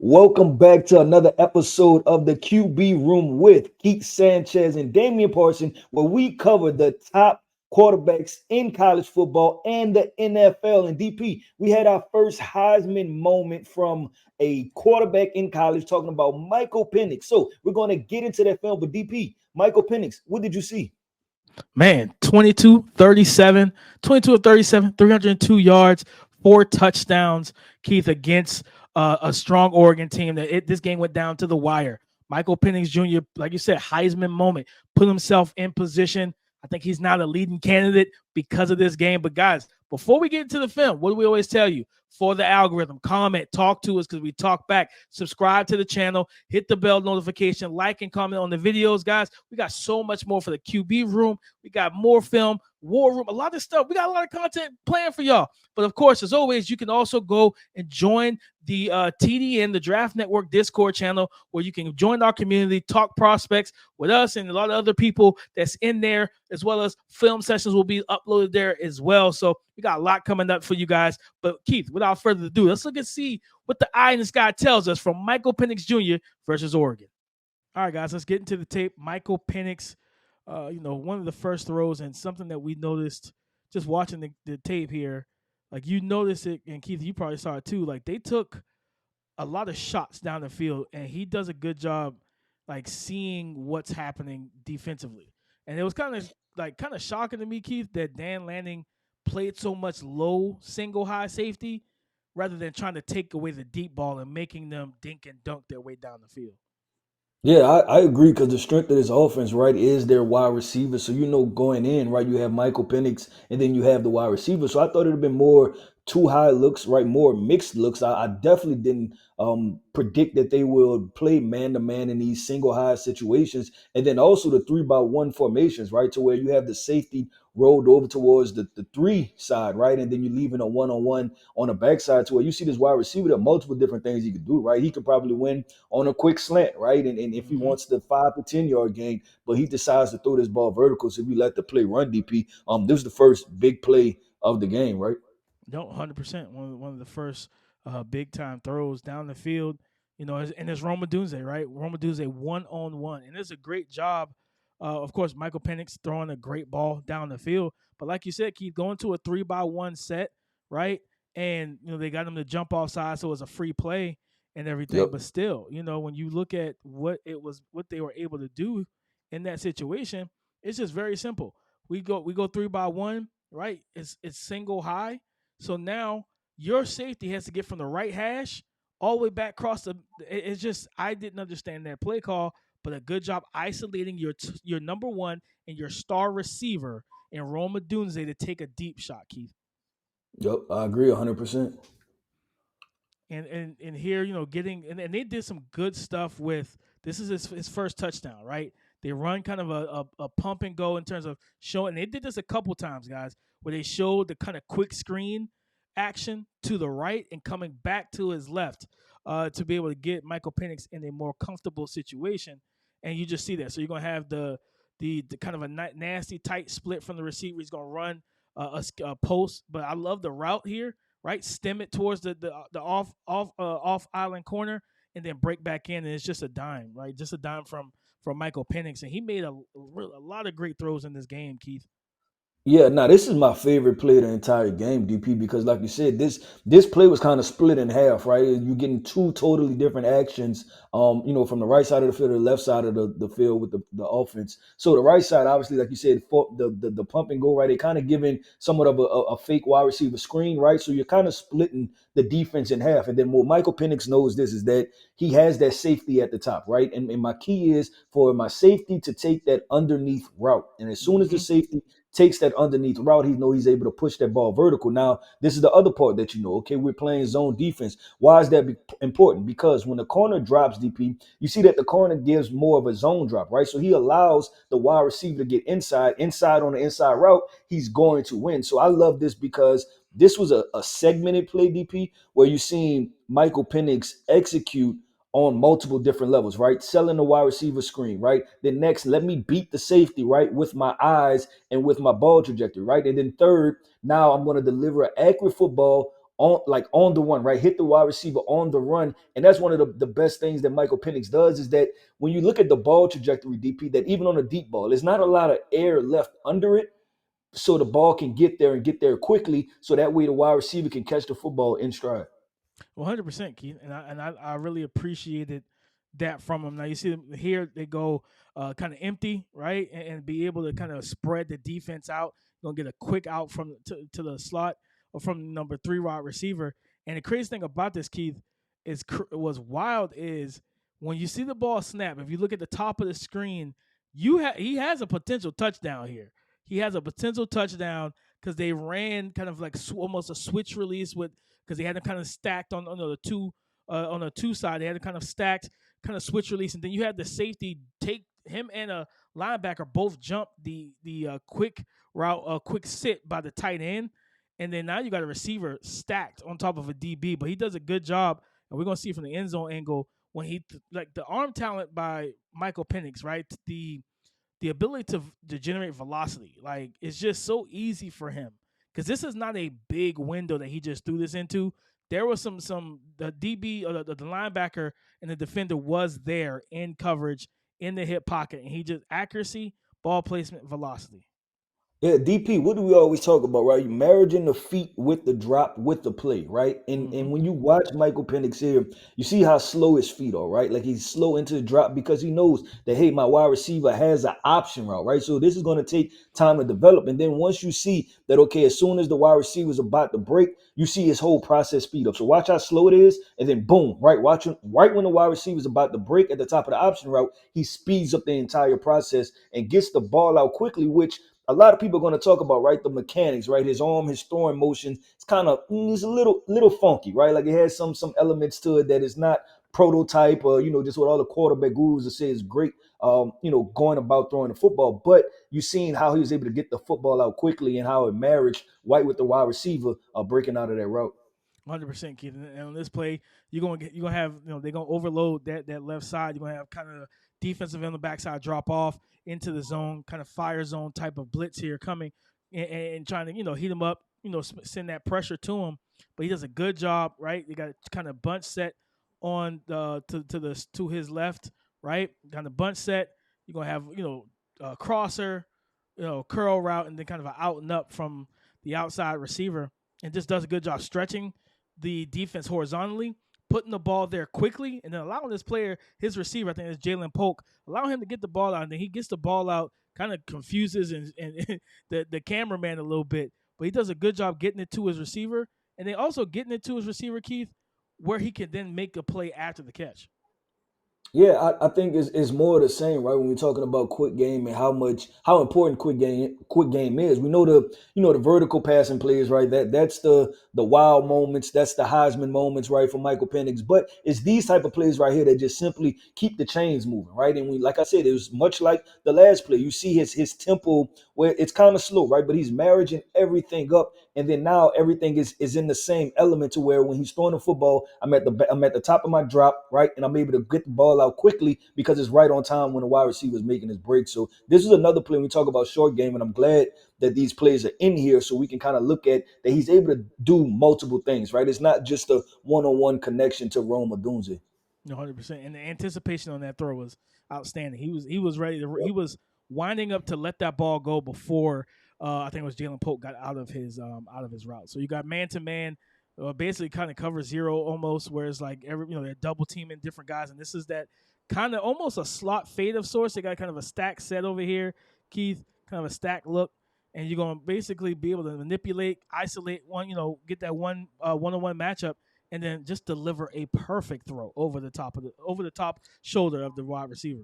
Welcome back to another episode of the QB Room with Keith Sanchez and Damian Parson, where we cover the top quarterbacks in college football and the NFL. And DP, we had our first Heisman moment from a quarterback in college talking about Michael Penix. So we're going to get into that film. But DP, Michael Penix, what did you see? Man, 22 of 37, 302 yards, 4 touchdowns, Keith, against a strong Oregon team. This game went down to the wire. Michael Penix Jr., like you said, Heisman moment, put himself in position. I think he's now the leading candidate because of this game. But guys, before we get into the film, what do we always tell you? For the algorithm, comment, talk to us because we talk back. Subscribe to the channel, hit the bell notification, like and comment on the videos, guys. We got so much more for the QB room. We got more film, war room, a lot of stuff. We got a lot of content planned for y'all. But of course, as always, you can also go and join the TDN, the Draft Network Discord channel, where you can join our community, talk prospects with us and a lot of other people that's in there, as well as film sessions will be uploaded there as well. So we got a lot coming up for you guys. But Keith, without further ado, let's look and see what the eye in the sky tells us from Michael Penix Jr. versus Oregon. All right, guys, let's get into the tape. Michael Penix, one of the first throws, and something that we noticed just watching the tape here. Like, you notice it, and Keith, you probably saw it too. Like, they took a lot of shots down the field, and he does a good job, like, seeing what's happening defensively. And it was kind of shocking to me, Keith, that Dan Lanning played so much low single high safety rather than trying to take away the deep ball and making them dink and dunk their way down the field. Yeah, I agree because the strength of this offense, right, is their wide receiver. So, going in, right, you have Michael Penix and then you have the wide receiver. So I thought it would have been more two high looks, right, more mixed looks. I definitely didn't predict that they would play man to man in these single high situations. And then also the 3-by-1 formations, right, to where you have the safety rolled over towards the three side, right? And then you're leaving a one-on-one on the backside to where you see this wide receiver. There are multiple different things he could do, right? He could probably win on a quick slant, right? And if he wants the 5 to 10 yard gain, but he decides to throw this ball vertical, so we let the play run. DP. This was the first big play of the game, right? No, 100%. One of the first big time throws down the field, and it's Roma Dunze, right? Roma Dunze 1-on-1. And it's a great job. Of course, Michael Penix throwing a great ball down the field. But like you said, Keith, going to a 3-by-1 set, right? And, they got him to jump off side, so it was a free play and everything. Yep. But still, when you look at what they were able to do in that situation, it's just very simple. We go 3-by-1, right? It's single high. So now your safety has to get from the right hash all the way back across the. It's just, I didn't understand that play call, but a good job isolating your number one and your star receiver in Roma Dunze to take a deep shot, Keith. Yep, I agree 100%. And here, getting and they did some good stuff with this is his first touchdown, right? They run kind of a pump and go in terms of showing. They did this a couple times, guys, where they showed the kind of quick screen action to the right and coming back to his left to be able to get Michael Penix in a more comfortable situation. And you just see that. So you're gonna have the kind of a nasty tight split from the receiver. He's gonna run a post, but I love the route here. Right, stem it towards the off island corner, and then break back in, and it's just a dime, right? Just a dime from Michael Penix, and he made a lot of great throws in this game, Keith. Yeah, now this is my favorite play of the entire game, DP, because like you said, this play was kind of split in half, right? You're getting two totally different actions, from the right side of the field to the left side of the field with the offense. So the right side, obviously, like you said, for the pump and go, right? They kind of giving somewhat of a fake wide receiver screen, right? So you're kind of splitting the defense in half. And then what Michael Penix knows this is that he has that safety at the top, right? And my key is for my safety to take that underneath route. And as soon as the safety takes that underneath route, he's able to push that ball vertical. Now, this is the other part that okay, we're playing zone defense. Why is that important? Because when the corner drops, DP, you see that the corner gives more of a zone drop, right? So he allows the wide receiver to get inside on the inside route. He's going to win. So I love this because this was a segmented play, DP, where you're seeing Michael Penix execute on multiple different levels, right? Selling the wide receiver screen, right? Then next, let me beat the safety, right? With my eyes and with my ball trajectory, right? And then third, now I'm going to deliver an accurate football on the run, right? Hit the wide receiver on the run. And that's one of the best things that Michael Penix does is that when you look at the ball trajectory, DP, that even on a deep ball, there's not a lot of air left under it. So the ball can get there and get there quickly. So that way the wide receiver can catch the football in stride. 100%, Keith, and I really appreciated that from them. Now you see them here; they go kind of empty, right, and be able to kind of spread the defense out. Gonna get a quick out from to the slot or from number 3 wide receiver. And the crazy thing about this, Keith, is was wild is when you see the ball snap. If you look at the top of the screen, he has a potential touchdown here. He has a potential touchdown because they ran kind of like almost a switch release with because they had them kind of stacked on the two on the two side. They had them kind of stacked, kind of switch release, and then you had the safety take him and a linebacker both jump the quick route, quick sit by the tight end, and then now you got a receiver stacked on top of a DB. But he does a good job, and we're gonna see from the end zone angle when he like the arm talent by Michael Penix, right? The ability to generate velocity, like it's just so easy for him because this is not a big window that he just threw this into. There was some the DB or the linebacker and the defender was there in coverage in the hip pocket, and he just accuracy, ball placement, velocity. Yeah, DP, what do we always talk about, right? You marrying the feet with the drop with the play, right? And Mm-hmm. when you watch Michael Penix here, you see how slow his feet are, right? Like he's slow into the drop because he knows that hey, my wide receiver has an option route, right? So this is going to take time to develop. And then once you see that, okay, as soon as the wide receiver is about to break, you see his whole process speed up. So watch how slow it is, and then boom, right? Watch right when the wide receiver is about to break at the top of the option route, he speeds up the entire process and gets the ball out quickly, which a lot of people are going to talk about, right? The mechanics, right? His arm, his throwing motion. It's kind of it's a little funky, right? Like it has some elements to it that is not prototype or just what all the quarterback gurus will say is great. Going about throwing the football, but you seen how he was able to get the football out quickly and how it married White with the wide receiver breaking out of that route. 100%, Keith. And on this play, you're gonna have they're gonna overload that left side. You're gonna have kind of defensive on the backside drop off into the zone, kind of fire zone type of blitz here coming and trying to heat him up, send that pressure to him. But he does a good job, right? You got kind of bunch set on the to his left, right? Kind of bunch set. You're gonna have crosser, curl route, and then kind of an out and up from the outside receiver, and just does a good job stretching the defense horizontally, putting the ball there quickly, and then allowing this player, his receiver, I think it's Jalen Polk, allow him to get the ball out, and then he gets the ball out, kind of confuses and the cameraman a little bit, but he does a good job getting it to his receiver, and then also getting it to his receiver, Keith, where he can then make a play after the catch. Yeah, I think it's more of the same, right? When we're talking about quick game and how important quick game is. We know the vertical passing plays, right? That's the wild moments, that's the Heisman moments, right, for Michael Penix. But it's these type of plays right here that just simply keep the chains moving, right? And like I said, it was much like the last play. You see his tempo where it's kind of slow, right? But he's marrying everything up, and then now everything is in the same element to where when he's throwing the football, I'm at the top of my drop, right, and I'm able to get the ball out quickly because it's right on time when the wide receiver is making his break. So this is another play when we talk about short game, and I'm glad that these plays are in here so we can kind of look at that he's able to do multiple things, right? It's not just a one-on-one connection to Rome Odunze. 100%. And the anticipation on that throw was outstanding. He was ready to he was winding up to let that ball go before I think it was Jalen Polk got out of his route. So you got man to man, basically kind of cover zero almost, where it's like they're double teaming different guys, and this is that kind of almost a slot fade of sorts. They got kind of a stack set over here, Keith, kind of a stack look, and you're gonna basically be able to manipulate, isolate one, get that one-on-one matchup, and then just deliver a perfect throw over the top shoulder of the wide receiver.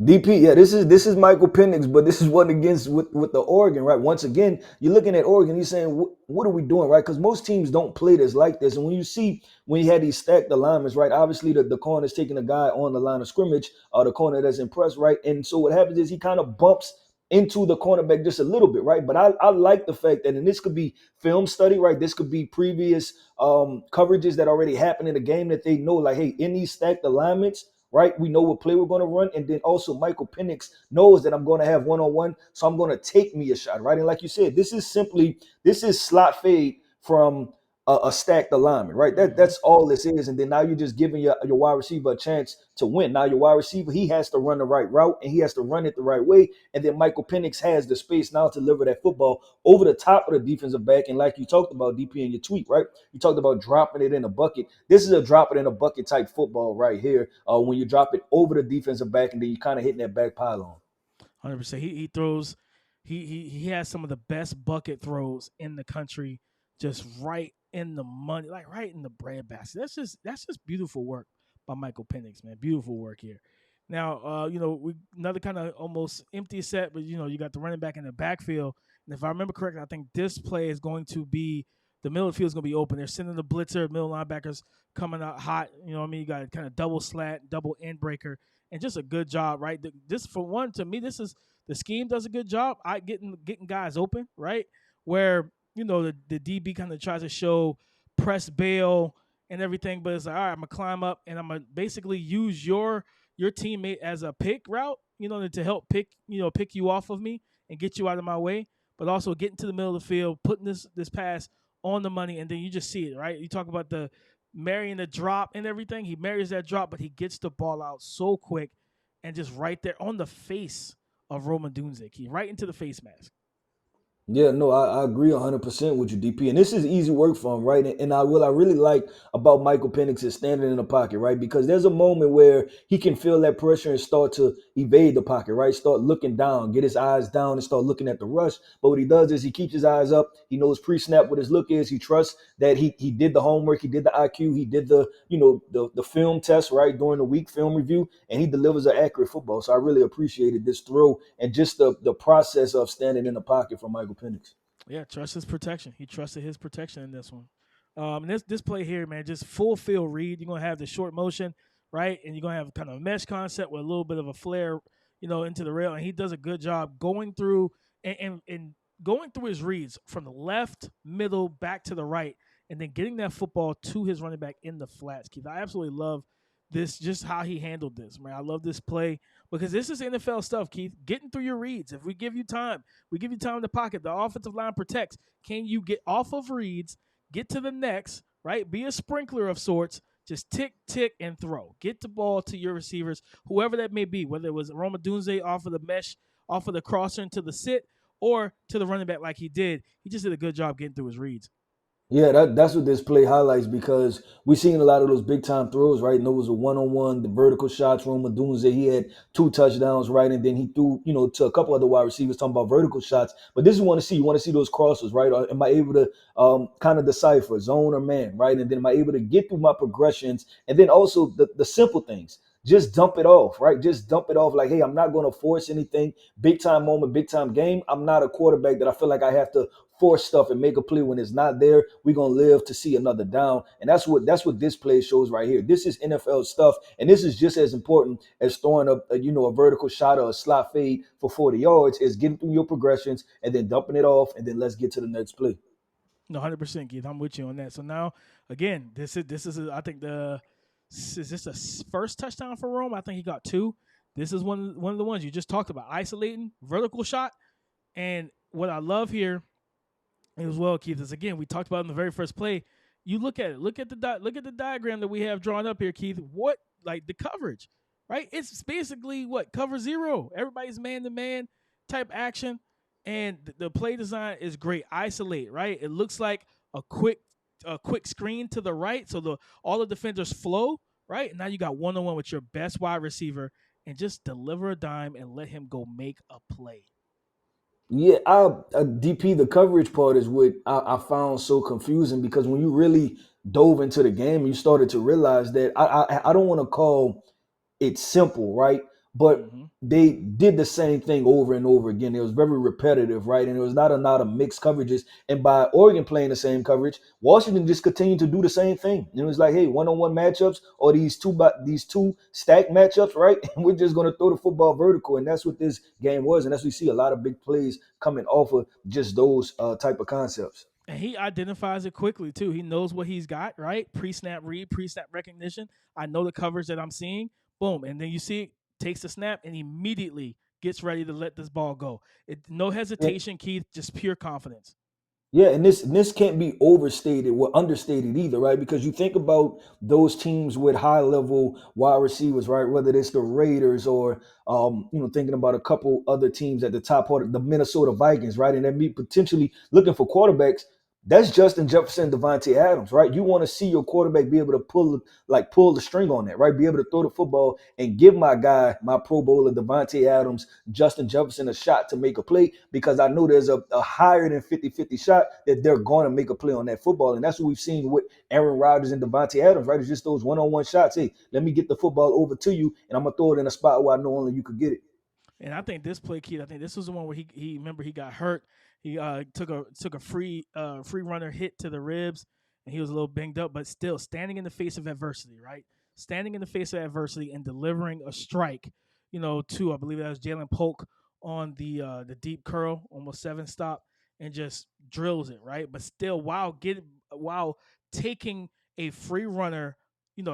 DP, yeah, this is Michael Penix, but this is one against with the Oregon, right? Once again, you're looking at Oregon, you're saying, what are we doing, right? Because most teams don't play this like this. And when you see when you had these stacked alignments, right? Obviously, the corner's taking a guy on the line of scrimmage, the corner that's impressed, right? And so what happens is he kind of bumps into the cornerback just a little bit, right? But I like the fact that, and this could be film study, right? This could be previous coverages that already happened in the game that they know, like, hey, in these stacked alignments, right? We know what play we're going to run. And then also Michael Penix knows that I'm going to have one-on-one. So I'm going to take me a shot, right? And like you said, this is slot fade from a stacked alignment, right? Mm-hmm. That's all this is. And then now you're just giving your wide receiver a chance to win. Now your wide receiver, he has to run the right route and he has to run it the right way. And then Michael Penix has the space now to deliver that football over the top of the defensive back. And like you talked about, DP, in your tweet, right? You talked about dropping it in a bucket. This is a drop it in a bucket type football right here. When you drop it over the defensive back and then you kind of hitting that back pylon. 100%. He throws. He has some of the best bucket throws in the country, just right in the money, like right in the bread basket. That's just beautiful work by Michael Penix, man. Beautiful work here. Now, we another kind of almost empty set, but you got the running back in the backfield. And if I remember correctly, I think this play is going to be the middle of the field is going to be open. They're sending the blitzer, middle linebackers coming out hot. You know what I mean? You got kind of double slant, double end breaker, and just a good job, right? This for one, to me, this is the scheme does a good job. Getting guys open, right? Where the DB kind of tries to show press bail and everything, but it's like, all right, I'm gonna climb up and I'm gonna basically use your teammate as a pick route, to help pick you off of me and get you out of my way, but also getting to the middle of the field, putting this pass on the money, and then you just see it, right? You talk about the marrying the drop and everything. He marries that drop, but he gets the ball out so quick and just right there on the face of Roman Dunze, right into the face mask. Yeah, no, I agree 100% with you, DP. And this is easy work for him, right? And what I really like about Michael Penix is standing in the pocket, right? Because there's a moment where he can feel that pressure and start to evade the pocket, right? Start looking down, get his eyes down and start looking at the rush. But what he does is he keeps his eyes up. He knows pre-snap what his look is. He trusts that he did the homework, he did the IQ, he did the film test, right, during the week film review, and he delivers an accurate football. So I really appreciated this throw and just the process of standing in the pocket from Michael Penix. Yeah, trust his protection. He trusted his protection in this one. And this play here, man, just full field read. You're gonna have the short motion, right, and you're gonna have kind of a mesh concept with a little bit of a flare, into the rail. And he does a good job going through and going through his reads from the left, middle, back to the right, and then getting that football to his running back in the flats. Keith, I absolutely love this, just how he handled this, man. I love this play because this is NFL stuff, Keith. Getting through your reads. If we give you time in the pocket. The offensive line protects. Can you get off of reads, get to the next, right? Be a sprinkler of sorts. Just tick, tick, and throw. Get the ball to your receivers, whoever that may be, whether it was Roma Dunze off of the mesh, off of the crosser into the sit, or to the running back like he did. He just did a good job getting through his reads. Yeah, that's what this play highlights because we're seeing a lot of those big time throws, right? And it was a one on one, the vertical shots. Roma Dunze, he had 2 touchdowns, right? And then he threw, to a couple other wide receivers talking about vertical shots. But this is what you want to see. You want to see those crosses, right? Am I able to kind of decipher zone or man, right? And then am I able to get through my progressions? And then also the simple things. Just dump it off, right? Just dump it off like, hey, I'm not going to force anything. Big time moment, big time game. I'm not a quarterback that I feel like I have to force stuff and make a play when it's not there. We're gonna live to see another down, and that's what this play shows right here. This is NFL stuff, and this is just as important as throwing a vertical shot or a slot fade for 40 yards. Is getting through your progressions and then dumping it off, and then let's get to the next play. No, 100%, Keith. I'm with you on that. So now, again, this is I think is this a first touchdown for Rome? I think he got two. This is one of the ones you just talked about, isolating vertical shot. And what I love here as well, Keith, is again we talked about in the very first play. You look at it, look at the diagram that we have drawn up here, Keith. What like the coverage, right? It's basically what cover zero. Everybody's man to man type action, and the play design is great. Isolate, right? It looks like a quick screen to the right, so all the defenders flow, right? And now you got 1-on-1 with your best wide receiver, and just deliver a dime and let him go make a play. Yeah, DP, the coverage part is what I found so confusing because when you really dove into the game, you started to realize that I don't want to call it's simple, right? But Mm-hmm. they did the same thing over and over again. It was very repetitive, right? And it was not a lot of mixed coverages. And by Oregon playing the same coverage, Washington just continued to do the same thing. And it was like, hey, one-on-one matchups or these two stacked matchups, right? And we're just going to throw the football vertical, and that's what this game was. And that's what we see a lot of big plays coming off of just those type of concepts. And he identifies it quickly too. He knows what he's got, right? Pre-snap read, pre-snap recognition. I know the coverage that I'm seeing. Boom. And then you see it, takes the snap and immediately gets ready to let this ball go. No hesitation, Keith, just pure confidence. Yeah, and this can't be overstated or understated either, right? Because you think about those teams with high level wide receivers, right? Whether it's the Raiders or thinking about a couple other teams at the top part of the Minnesota Vikings, right? And then me potentially looking for quarterbacks. That's Justin Jefferson, Devontae Adams, right? You want to see your quarterback be able to pull the string on that, right? Be able to throw the football and give my guy, my Pro Bowler Devontae Adams, Justin Jefferson, a shot to make a play, because I know there's a higher than 50-50 shot that they're going to make a play on that football. And that's what we've seen with Aaron Rodgers and Devontae Adams, right? It's just those one-on-one shots. Hey, let me get the football over to you, and I'm going to throw it in a spot where I know only you could get it. And I think this play, Keith, I think this was the one where he remember he got hurt. He took a free runner hit to the ribs, and he was a little banged up, but still standing in the face of adversity, right? Standing in the face of adversity and delivering a strike, to I believe that was Jalen Polk on the deep curl, almost 7 stop, and just drills it, right? But still, while taking a free runner,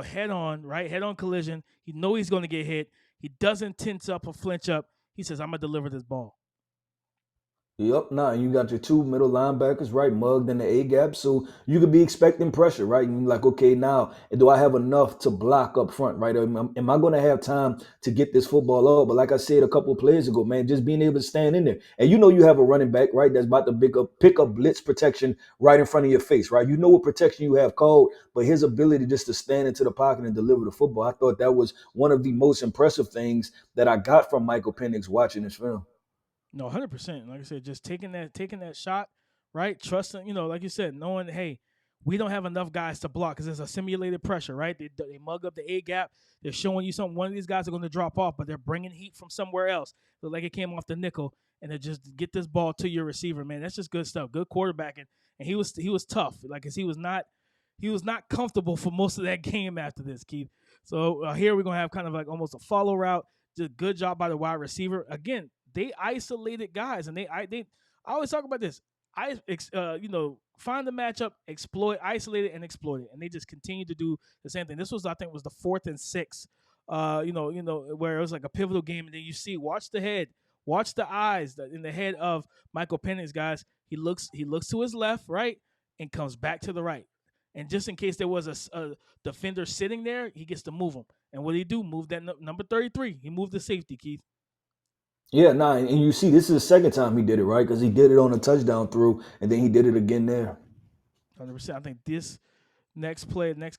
head on, right, head on collision, he know he's going to get hit. He doesn't tense up or flinch up. He says, "I'm gonna deliver this ball." Yep, nah, you got your two middle linebackers, right, mugged in the A gap. So you could be expecting pressure, right? And you're like, okay, now do I have enough to block up front, right? Am I going to have time to get this football up? But like I said a couple of plays ago, man, just being able to stand in there. And you have a running back, right, that's about to pick up blitz protection right in front of your face, right? You know what protection you have called, but his ability just to stand into the pocket and deliver the football, I thought that was one of the most impressive things that I got from Michael Penix watching this film. No, 100%. Like I said, just taking that shot, right? Trusting, like you said, knowing, hey, we don't have enough guys to block because there's a simulated pressure, right? They mug up the A gap. They're showing you something. One of these guys are going to drop off, but they're bringing heat from somewhere else. Look like it came off the nickel, and they just get this ball to your receiver, man. That's just good stuff. Good quarterbacking, and he was tough, like, cause he was not comfortable for most of that game after this, Keith. So here we're gonna have kind of like almost a follow route. Just good job by the wide receiver. Again, they isolated guys, and they I always talk about this. Find the matchup, exploit, isolate it, and exploit it, and they just continue to do the same thing. This was, I think, was the 4th and 6. Where it was like a pivotal game, and then you see, watch the head, watch the eyes in the head of Michael Penix, guys. He looks to his left, right, and comes back to the right. And just in case there was a defender sitting there, he gets to move him. And what did he do? Move that number 33. He moved the safety, Keith. Yeah, nah, and you see, this is the second time he did it, right? Because he did it on a touchdown throw, and then he did it again there. 100%. I think this next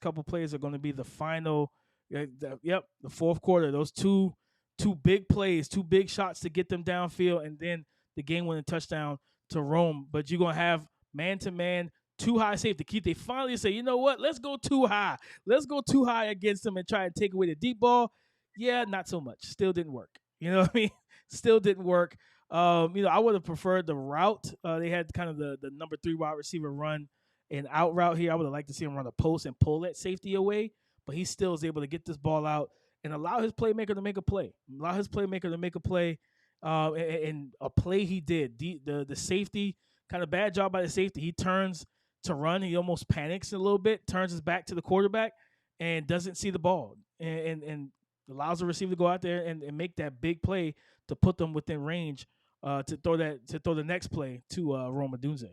couple plays are going to be the final. The fourth quarter. Those two big plays, two big shots to get them downfield, and then the game-winning touchdown to Rome. But you're going to have man-to-man, too high safety. Keith, they finally say, you know what? Let's go too high. Let's go too high against them and try and take away the deep ball. Yeah, not so much. Still didn't work. You know what I mean? Still didn't work. I would have preferred the route. They had kind of the number 3 wide receiver run an out route here. I would have liked to see him run a post and pull that safety away, but he still is able to get this ball out and allow his playmaker to make a play. Allow his playmaker to make a play, and a play he did. The safety, kind of bad job by the safety. He turns to run. He almost panics a little bit, turns his back to the quarterback, and doesn't see the ball, and allows the receiver to go out there and make that big play to put them within range to throw the next play to Roma Dunze.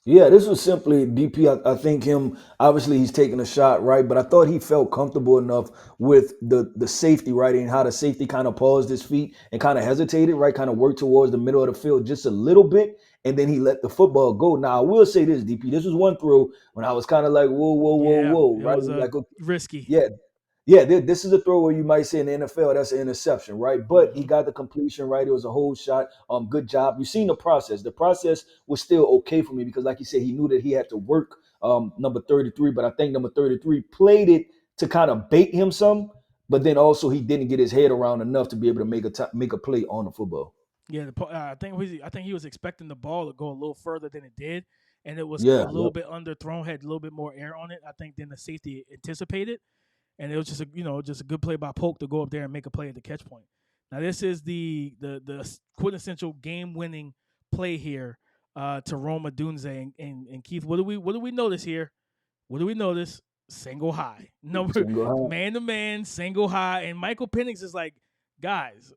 Yeah, this was simply DP. I think him, obviously he's taking a shot, right? But I thought he felt comfortable enough with the safety, right? And how the safety kind of paused his feet and kind of hesitated, right? Kind of worked towards the middle of the field just a little bit. And then he let the football go. Now, I will say this, DP. This was one throw when I was kind of like, whoa, whoa, whoa, Yeah, whoa, it right? was Like, okay, risky. yeah, yeah, this is a throw where you might say in the NFL that's an interception, right? But he Mm-hmm. got the completion right. It was a whole shot. Good job. You've seen the process. The process was still okay for me because, like you said, he knew that he had to work number 33. But I think number 33 played it to kind of bait him some. But then also he didn't get his head around enough to be able to make a play on the football. Yeah, I think he was expecting the ball to go a little further than it did, and it was a Yeah, little yep. bit underthrown, had a little bit more air on it, I think, than the safety anticipated. And it was just a good play by Polk to go up there and make a play at the catch point. Now this is the quintessential game winning play here to Roma Dunze and Keith. What do we notice here? What do we notice? Single high number Single high. man to man, single high, and Michael Penix is like, guys,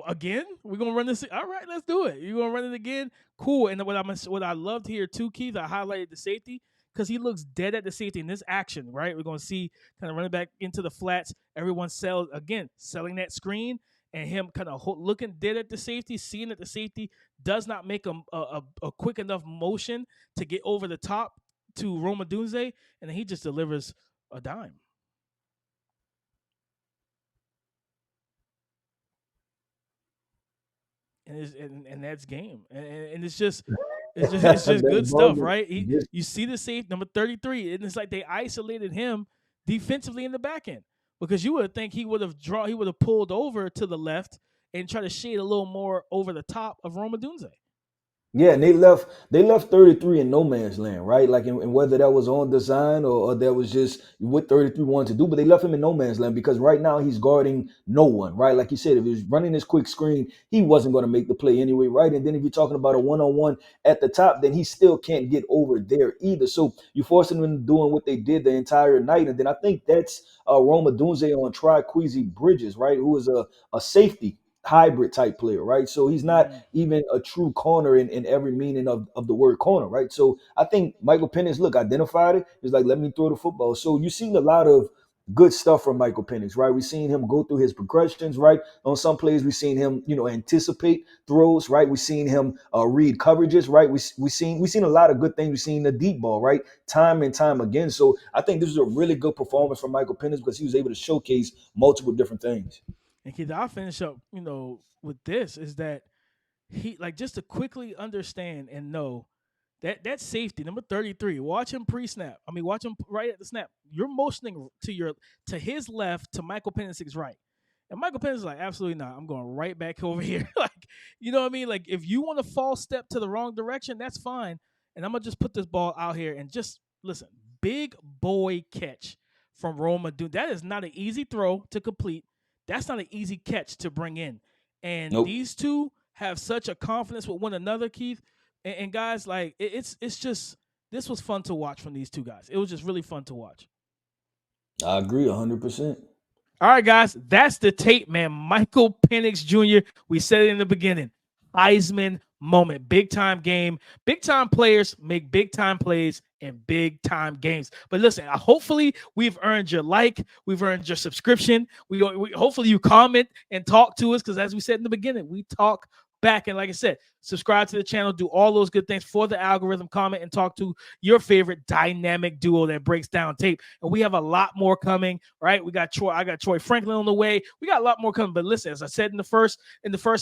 Again, we're gonna run this. All right, let's do it. You're gonna run it again. Cool. And what I loved here too, Keith, I highlighted the safety because he looks dead at the safety in this action, right? We're gonna see kind of running back into the flats. Everyone selling that screen, and him kind of looking dead at the safety, seeing that the safety does not make a quick enough motion to get over the top to Roma Dunze, and then he just delivers a dime. And that's game, and it's just good That stuff, ball right? just You see the safe number 33, and it's like they isolated him defensively in the back end because you would think he would have pulled over to the left and try to shade a little more over the top of Roma Dunze. Yeah, and they left 33 in no man's land, right? Like, and whether that was on design or that was just what 33 wanted to do, but they left him in no man's land because right now he's guarding no one, right? Like you said, if he was running this quick screen, he wasn't going to make the play anyway, right? And then if you're talking about a one-on-one at the top, then he still can't get over there either. So you're forcing them into doing what they did the entire night. And then I think that's Roma Dunze on Triquezy Bridges, right? Who is a safety hybrid type player, right? So he's not Mm. even a true corner in every meaning of the word corner, right? So I think Michael Penix, look, identified it. It's like, let me throw the football. So you've seen a lot of good stuff from Michael Penix, right? We've seen him go through his progressions, right? On some plays, we've seen him, anticipate throws, right? We've seen him read coverages, right? We seen a lot of good things. We've seen the deep ball, right? Time and time again. So I think this is a really good performance from Michael Penix because he was able to showcase multiple different things. And Keith, I'll finish up, with this is that he like just to quickly understand and know that safety number 33. Watch him pre-snap. I mean, watch him right at the snap. You're motioning to his left to Michael Penix's right, and Michael Penix is like, absolutely not. I'm going right back over here. Like, you know what I mean? Like, if you want to false step to the wrong direction, that's fine. And I'm gonna just put this ball out here and just listen. Big boy catch from Roma. Dude, that is not an easy throw to complete. That's not an easy catch to bring in. And Nope. these two have such a confidence with one another, Keith. And guys, like it's just this was fun to watch from these two guys. It was just really fun to watch. I agree 100%. All right, guys, that's the tape, man. Michael Penix Jr. We said it in the beginning. Heisman moment, big time game. Big time players make big time plays in big time games. But listen, hopefully we've earned your like, we've earned your subscription. We hopefully you comment and talk to us because as we said in the beginning, we talk back. And like I said, subscribe to the channel, do all those good things for the algorithm, comment and talk to your favorite dynamic duo that breaks down tape. And we have a lot more coming, right? I got Troy Franklin on the way. We got a lot more coming. But listen, as I said in the first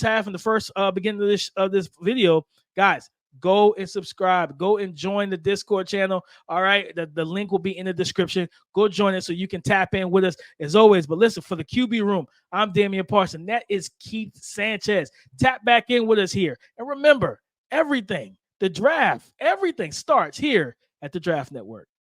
half, in the first beginning of this video, guys, go and subscribe. Go and join the Discord channel. All right. The link will be in the description. Go join it so you can tap in with us as always. But listen, for the QB room, I'm Damian Parson. That is Keith Sanchez. Tap back in with us here. And remember, everything starts here at the Draft Network.